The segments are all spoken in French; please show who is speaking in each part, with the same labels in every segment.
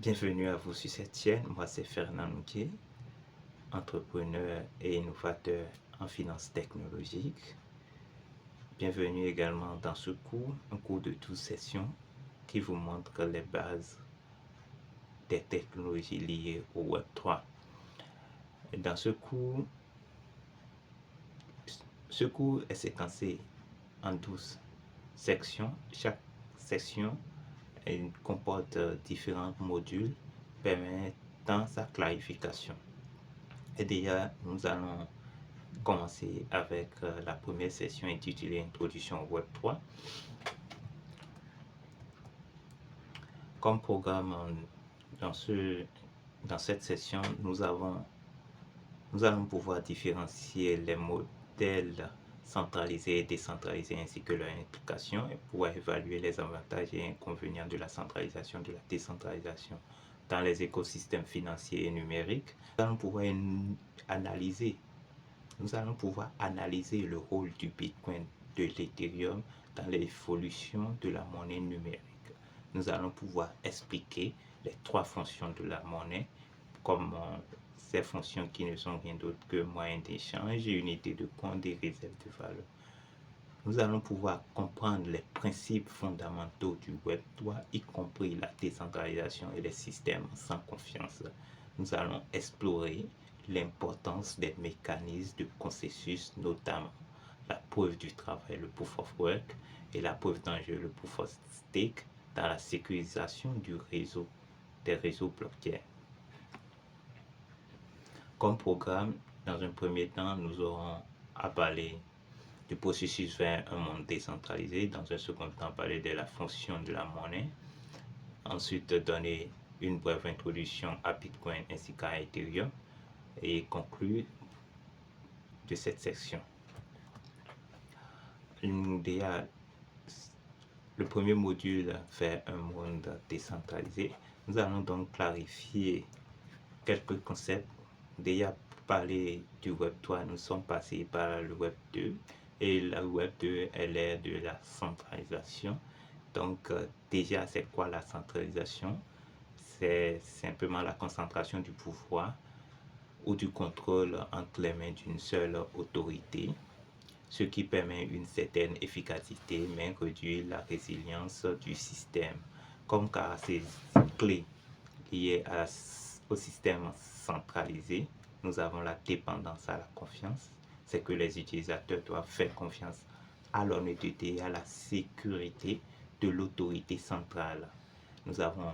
Speaker 1: Bienvenue à vous sur cette chaîne. Moi, c'est Fernand Mouquet, entrepreneur et innovateur en finance technologique. Bienvenue également dans ce cours, un cours de 12 sessions qui vous montre les bases des technologies liées au Web3. Dans ce cours est séquencé en 12 sections. Chaque section comporte différents modules permettant sa clarification. Et déjà, nous allons commencer avec la première session intitulée Introduction au Web 3. Comme programme, dans cette session, nous allons pouvoir différencier les modèles centralisés et décentralisés ainsi que leur implication et pouvoir évaluer les avantages et inconvénients de la centralisation, de la décentralisation dans les écosystèmes financiers et numériques. Nous allons pouvoir analyser le rôle du Bitcoin, de l'Ethereum dans l'évolution de la monnaie numérique. Nous allons pouvoir expliquer les 3 fonctions de la monnaie, comme ces fonctions qui ne sont rien d'autre que moyens d'échange, unité de compte et réserve de valeur. Nous allons pouvoir comprendre les principes fondamentaux du Web 3, y compris la décentralisation et les systèmes sans confiance. Nous allons explorer l'importance des mécanismes de consensus, notamment la preuve du travail, le proof of work, et la preuve d'enjeu, le proof of stake, dans la sécurisation des réseaux blockchain. Comme programme, dans un premier temps, nous aurons à parler du processus vers un monde décentralisé. Dans un second temps, parler de la fonction de la monnaie. Ensuite, donner une brève introduction à Bitcoin ainsi qu'à Ethereum et conclure de cette section. Déjà, le premier module vers un monde décentralisé. Nous allons donc clarifier quelques concepts. Déjà, pour parler du Web 3, nous sommes passés par le Web 2 et le Web 2 est l'ère de la centralisation. Donc, déjà, c'est quoi la centralisation? C'est simplement la concentration du pouvoir ou du contrôle entre les mains d'une seule autorité, ce qui permet une certaine efficacité mais réduit la résilience du système. Comme caractéristique clé liée au système centralisé, nous avons la dépendance à la confiance. C'est que les utilisateurs doivent faire confiance à l'honnêteté et à la sécurité de l'autorité centrale. Nous avons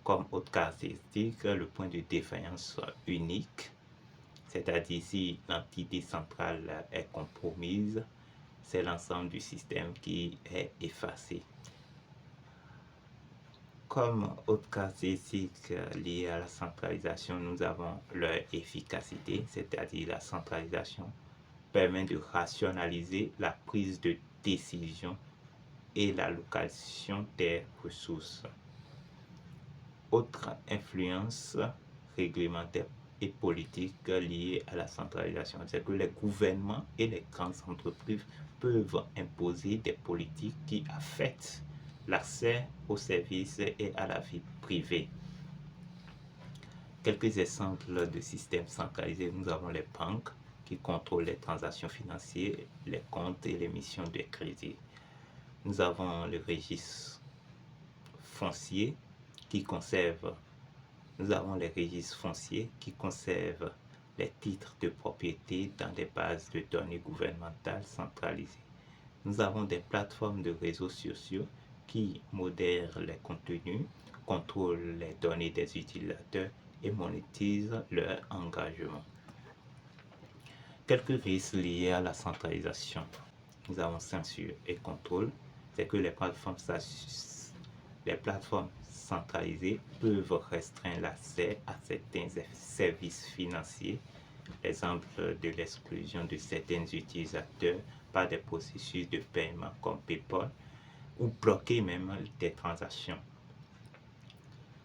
Speaker 1: comme autre caractéristique le point de défaillance unique, c'est-à-dire si l'entité centrale est compromise, c'est l'ensemble du système qui est effacé. Comme autre caractéristique liée à la centralisation, nous avons leur efficacité, c'est-à-dire la centralisation permet de rationaliser la prise de décision et la localisation des ressources. Autre influence réglementaire et politique liée à la centralisation, c'est que les gouvernements et les grandes entreprises peuvent imposer des politiques qui affectent l'accès aux services et à la vie privée. Quelques exemples de systèmes centralisés, nous avons les banques qui contrôlent les transactions financières, les comptes et l'émission de crédit. Nous avons le registre foncier qui conserve, les titres de propriété dans des bases de données gouvernementales centralisées. Nous avons des plateformes de réseaux sociaux qui modèrent les contenus, contrôlent les données des utilisateurs et monétisent leur engagement. Quelques risques liés à la centralisation. Nous avons censure et contrôle. C'est que les plateformes centralisées peuvent restreindre l'accès à certains services financiers, exemple de l'exclusion de certains utilisateurs par des processus de paiement comme PayPal, ou bloquer même des transactions.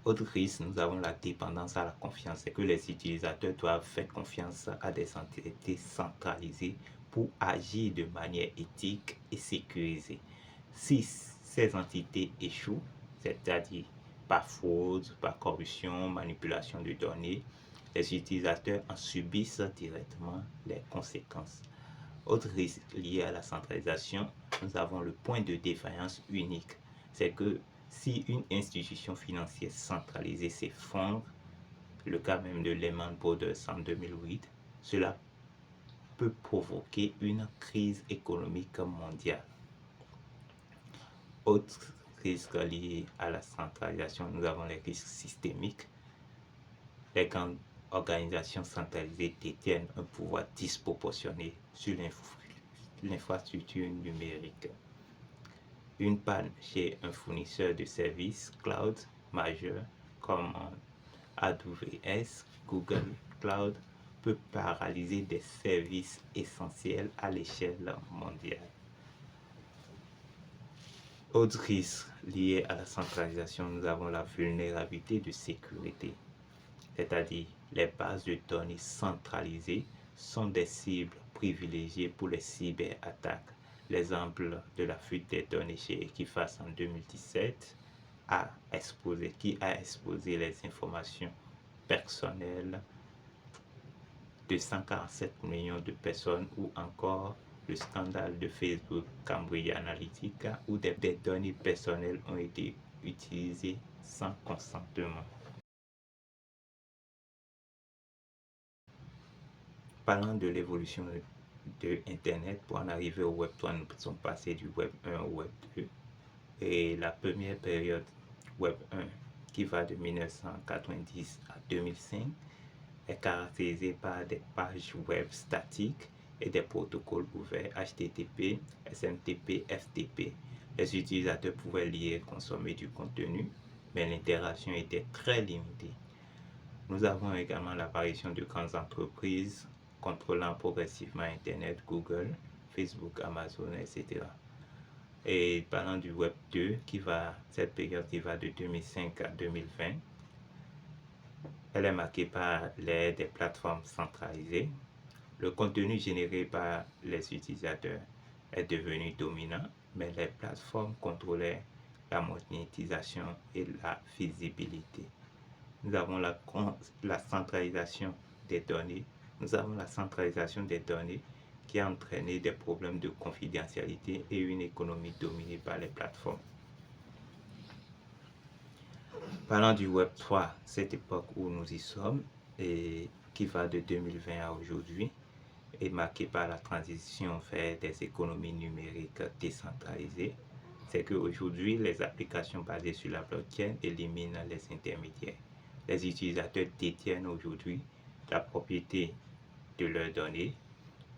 Speaker 1: Autre risque, nous avons la dépendance à la confiance, c'est que les utilisateurs doivent faire confiance à des entités centralisées pour agir de manière éthique et sécurisée. Si ces entités échouent, c'est-à-dire par fraude, par corruption, manipulation de données. Les utilisateurs en subissent directement les conséquences. Autre risque lié à la centralisation, nous avons le point de défaillance unique. C'est que si une institution financière centralisée s'effondre, le cas même de Lehman Brothers en 2008, cela peut provoquer une crise économique mondiale. Autre risque lié à la centralisation, nous avons les risques systémiques. Les grandes organisations centralisées détiennent un pouvoir disproportionné sur l'infrastructure numérique. Une panne chez un fournisseur de services cloud majeur comme AWS, Google Cloud peut paralyser des services essentiels à l'échelle mondiale. Autre risque lié à la centralisation, nous avons la vulnérabilité de sécurité, c'est-à-dire les bases de données centralisées sont des cibles privilégiées pour les cyberattaques. L'exemple de la fuite des données chez Equifax en 2017 qui a exposé les informations personnelles de 147 millions de personnes, ou encore le scandale de Facebook Cambridge Analytica où des données personnelles ont été utilisées sans consentement. Parlant de l'évolution de Internet, pour en arriver au Web 3, nous sommes passés du Web 1 au Web 2. Et la première période Web 1, qui va de 1990 à 2005, est caractérisée par des pages web statiques et des protocoles ouverts HTTP, SMTP, FTP. Les utilisateurs pouvaient lire et consommer du contenu, mais l'interaction était très limitée. Nous avons également l'apparition de grandes entreprises contrôlant progressivement Internet, Google, Facebook, Amazon, etc. Et parlant du Web 2, cette période qui va de 2005 à 2020, elle est marquée par l'ère des plateformes centralisées. Le contenu généré par les utilisateurs est devenu dominant, mais les plateformes contrôlaient la monétisation et la visibilité. Nous avons la centralisation des données. Nous avons la centralisation des données qui a entraîné des problèmes de confidentialité et une économie dominée par les plateformes. Parlant du Web 3, cette époque où nous y sommes, et qui va de 2020 à aujourd'hui, est marquée par la transition vers des économies numériques décentralisées. C'est qu'aujourd'hui, les applications basées sur la blockchain éliminent les intermédiaires. Les utilisateurs détiennent aujourd'hui la propriété de leurs données,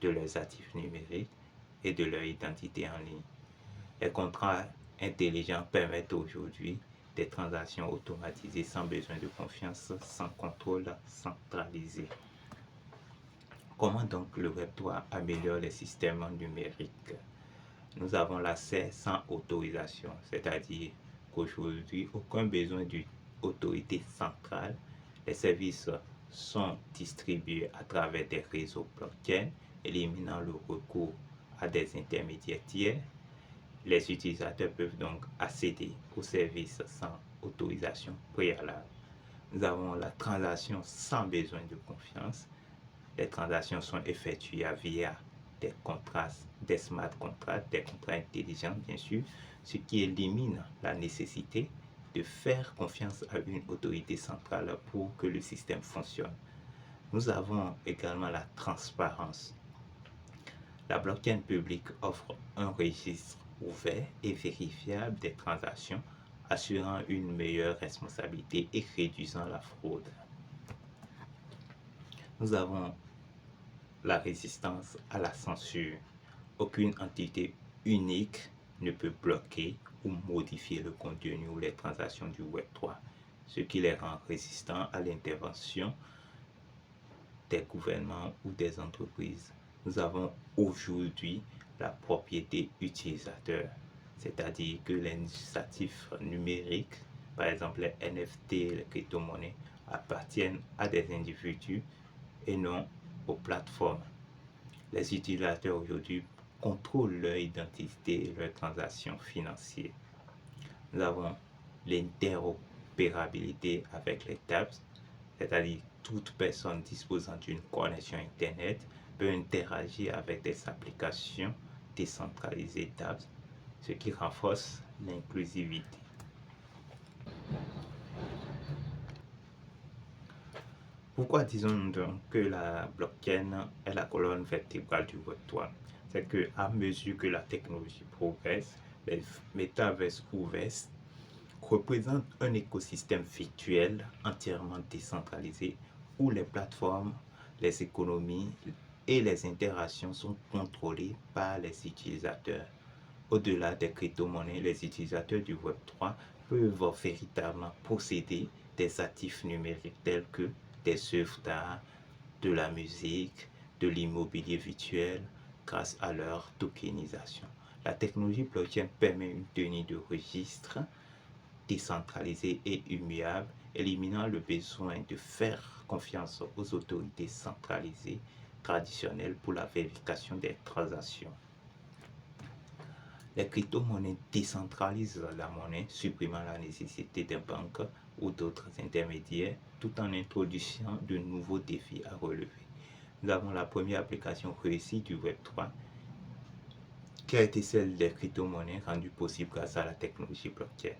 Speaker 1: de leurs actifs numériques et de leur identité en ligne. Les contrats intelligents permettent aujourd'hui des transactions automatisées sans besoin de confiance, sans contrôle centralisé. Comment donc le Web 3 améliore les systèmes numériques? Nous avons l'accès sans autorisation, c'est-à-dire qu'aujourd'hui, aucun besoin d'une autorité centrale. Les services sont distribués à travers des réseaux blockchain, éliminant le recours à des intermédiaires tiers. Les utilisateurs peuvent donc accéder aux services sans autorisation préalable. Nous avons la transaction sans besoin de confiance. Les transactions sont effectuées via des contrats, des smart contracts, des contrats intelligents bien sûr, ce qui élimine la nécessité de faire confiance à une autorité centrale pour que le système fonctionne. Nous avons également la transparence. La blockchain publique offre un registre ouvert et vérifiable des transactions, assurant une meilleure responsabilité et réduisant la fraude. Nous avons la résistance à la censure. Aucune entité unique ne peut bloquer ou modifier le contenu ou les transactions du Web 3, ce qui les rend résistants à l'intervention des gouvernements ou des entreprises. Nous avons aujourd'hui la propriété utilisateur, c'est-à-dire que les actifs numériques, par exemple les NFT, les crypto-monnaies, appartiennent à des individus et non aux plateformes. Les utilisateurs aujourd'hui contrôlent leur identité et leurs transactions financières. Nous avons l'interopérabilité. l'interopérabilité avec les dApps, c'est-à-dire toute personne disposant d'une connexion Internet peut interagir avec des applications décentralisées dApps, ce qui renforce l'inclusivité. Pourquoi disons-nous donc que la blockchain est la colonne vertébrale du Web3? C'est que à mesure que la technologie progresse, les métaverses ouverts représentent un écosystème virtuel entièrement décentralisé où les plateformes, les économies et les interactions sont contrôlées par les utilisateurs. Au-delà des crypto-monnaies, les utilisateurs du Web3 peuvent véritablement posséder des actifs numériques tels que des œuvres d'art, de la musique, de l'immobilier virtuel grâce à leur tokenisation. La technologie blockchain permet une tenue de registre décentralisée et immuable, éliminant le besoin de faire confiance aux autorités centralisées traditionnelles pour la vérification des transactions. Les crypto-monnaies décentralisent la monnaie, supprimant la nécessité des banques ou d'autres intermédiaires, tout en introduisant de nouveaux défis à relever. Nous avons la première application réussie du Web3, qui a été celle des crypto-monnaies rendue possible grâce à la technologie blockchain.